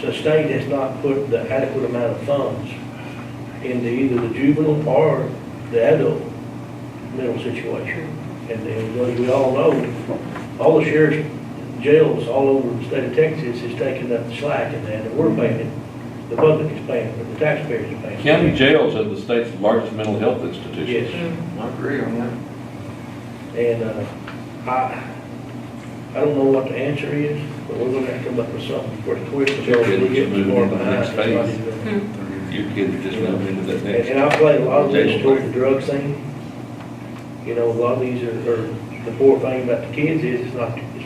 the state has not put the adequate amount of funds into either the juvenile or the adult mental situation. And as we all know, all the sheriff's jails all over the state of Texas is taking up the slack in that, and we're paying it. The public is paying it, but the taxpayers are paying it. County jails are the state's largest mental health institution. Yes. I agree on that. And, I don't know what the answer is, but we're gonna have to come up with something pretty quick, because Your we're kids getting moving far into the behind. next phase. Somebody's Your kids are just moving into that next. And I played a lot of this toward the drug scene. You know, a lot of these are, the poor thing about the kids is, it's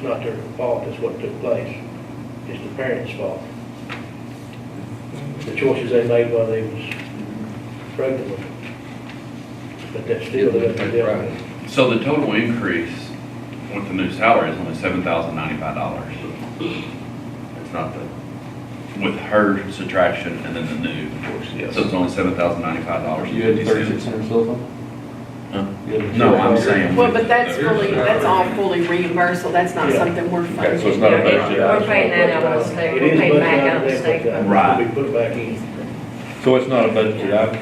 not their fault, it's what took place. It's the parents' fault. The choices they made while they was pregnant with them. But that's still, they have to deal with it. So the total increase with the new salary is only $7,095. It's not with her subtraction and then the new. Of course, yes. So it's only $7,095. You had 3,600 cell phone? Huh? No, I'm saying. Well, but that's all fully reimbursable, that's not something we're funding. Okay, so it's not a budget We're item. paying that out of the state, It we're is paying budgeted back out of the out state. there, but Right. we put it back in. So it's not a budget item?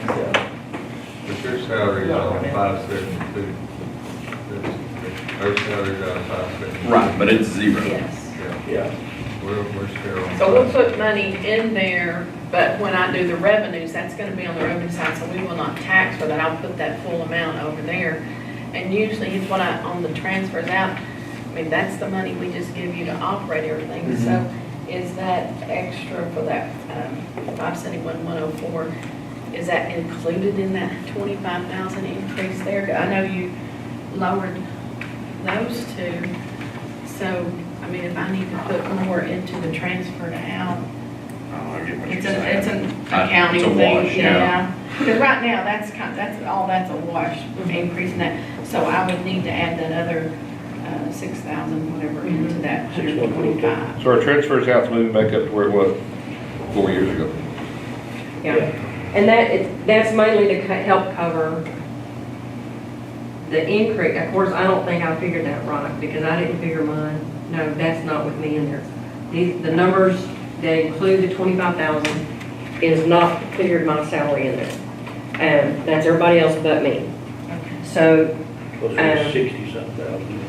But your salary is on 572. Her salary is on 572. Right, but it's zero. Yes. Yeah. We're still on. So we'll put money in there, but when I do the revenues, that's gonna be on the revenue side, so we will not tax for that. I'll put that full amount over there. And usually it's what on the transfers out, I mean, that's the money we just give you to operate everything. So is that extra for that, 571,104, is that included in that 25,000 increase there? I know you lowered those two, so, I mean, if I need to put more into the transfer to out, I get what you're it's saying. an accounting It's a thing, wash, yeah. Because right now, that's a wash, increasing that. So I would need to add that other 6,000, whatever, into that 125. So our transfers out's moving back up to where it was 4 years ago. Yeah, and that's mainly to help cover the increase. Of course, I don't think I figured that right, because I didn't figure mine. No, that's not with me in there. The numbers that include the 25,000 is not figured my salary in there. That's everybody else but me. So, Close to 60-something thousand.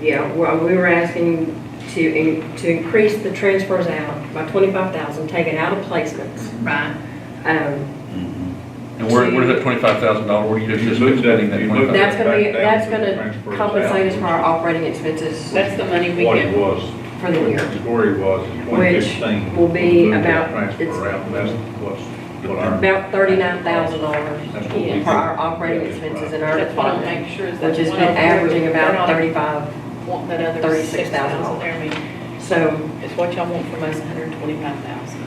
yeah, we were asking to increase the transfers out by 25,000, take it out of placements. Right. And where's that $25,000, where are you just spending that You moved 25,000? That's back down to the gonna transfers compensate us out. for our operating expenses That's the money we What it get. was, for the year. where it was in 2015. will be Moved that about- Transfer out, that's what our. About $39,000 That's what we for our did. operating expenses in our That's what I'll department, make sure is that. which has the been 104, averaging they're about not 35. Want that other 36,000. 6,000 there, I mean, So, it's what y'all want from us, 125,000.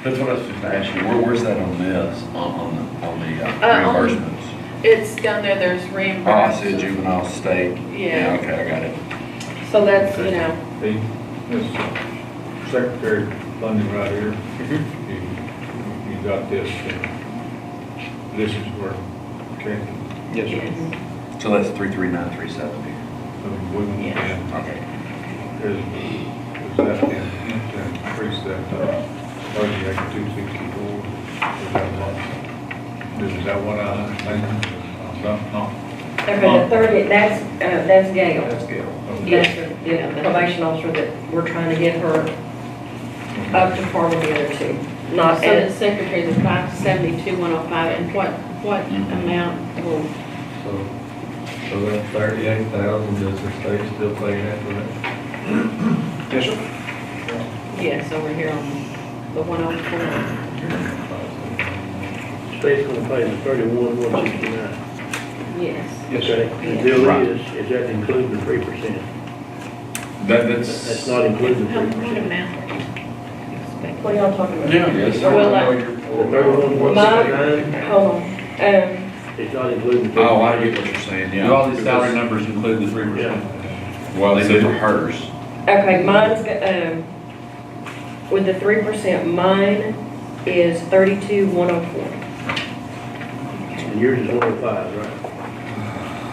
That's what I was just asking, where's that on this, on the on- reimbursements? It's down there, there's Oh, I reimbursement. see a juvenile state. Yeah. Okay, I got it. So that's, you know, This secretary funding right here. You got this This is where, okay. Yes, sir. Yes. So that's 339,370. Yes. Okay. Is that the intent to increase that, 38,264? Is that what I understand? No. Okay, the 30, that's Gail. That's Gail. That's the probation officer that we're trying to get her up to par with the other two. Not So the at, secretary is 572,105, and what amount will, So that's 38,000, does the state still pay that for that? Yes, sir. yes, over here on the 104? State's gonna pay the 31,169. Yes. Yes, sir. Okay, the deal is that including the 3%? That's not including the What 3%. amount are you expecting? what are y'all talking about? Yes. Well, The 31,169, Hold on. it's not including the 3%. Oh, I get what you're saying, yeah. Do all these salary numbers include the 3%? Yeah. Well, they did for hers. Okay, mine's, with the 3%, mine is 32,104. And yours is 105, right?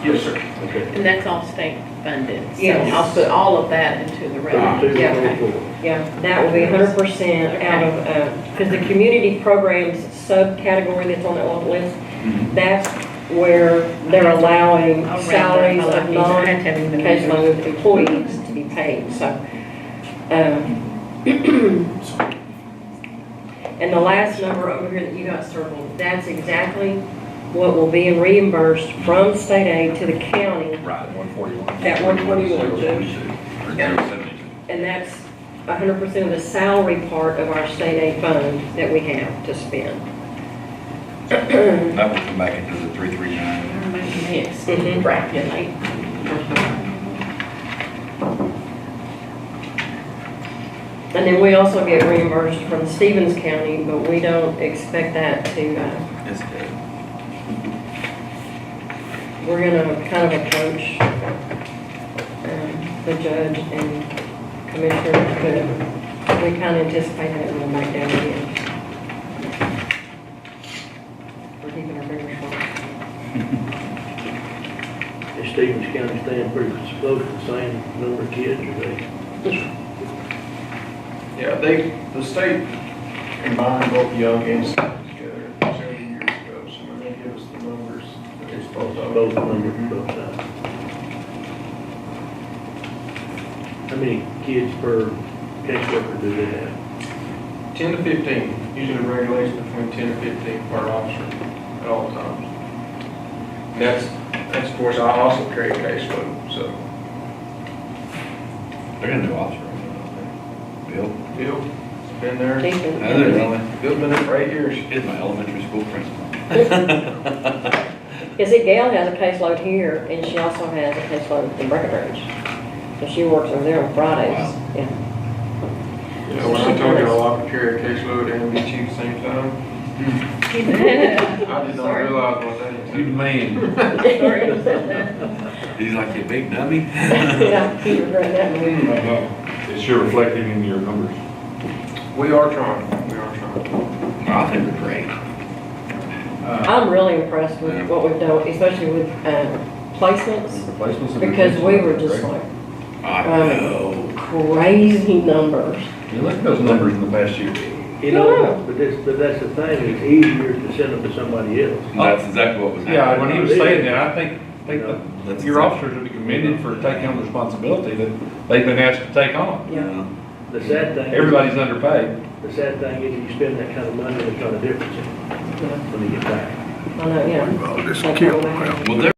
Yes, sir. Okay. And that's all state funded, so Yes. I'll put all of that into the revenue. 32,104. Yeah, that will be 100% out of, because the community programs subcategory that's on that little list, that's where they're allowing I'll round that salaries up. of I had to have even the non-caseload employees to be paid, so. And the last number over here that you got circled, that's exactly what will be reimbursed from state aid to the county Right. 141. at 141, Judge. Or 072. And that's 100% of the salary part of our state aid fund that we have to spend. That will come back into the 339. Yes, Mhm. bracket. And then we also get reimbursed from Stevens County, but we don't expect that to, That's good. we're gonna kind of approach the judge and commissioner, but we kind of anticipate that we'll back down again. We're keeping our fingers crossed. Is Stevens County staying pretty close to the same number of kids, or they? Yeah, the state combined both young and senior together several years ago, so when they give us the numbers, it's both of them. Both numbers, both sides. How many kids per caseworker do they have? 10 to 15, usually a regulation between 10 to 15 per officer at all times. And that's of course, I also carry a caseload, so. They're gonna do officer. Bill? Bill's been there. He's been- Heather, really? Bill's been there for 8 years. She's my elementary school principal. You see, Gail has a caseload here, and she also has a caseload in Breckenridge. So she works over there on Fridays. Wow. Yeah. Yeah, when I told you I could carry a caseload and be chief at the same time, I did not Sorry. realize what that You is. man. Sorry to say that. He's like, you big dummy. Yeah, he regretted that one. It's sure reflecting in your numbers. We are trying, we are trying. I think they're great. I'm really impressed with what we've done, especially with placements, Replacements and because we were replacements. just like I know. crazy numbers. You look at those numbers in the past year. You know, but that's the thing, it's easier to send them to somebody else. That's exactly what was happening. Yeah, when he was saying that, I think That's your officers would be commended for taking on the responsibility that they've been asked to take on. Yeah. The sad thing. Everybody's underpaid. The sad thing is, you spend that kind of money, there's not a difference in it when you get back. I know, yeah. Well, this That's killed what we- Well, there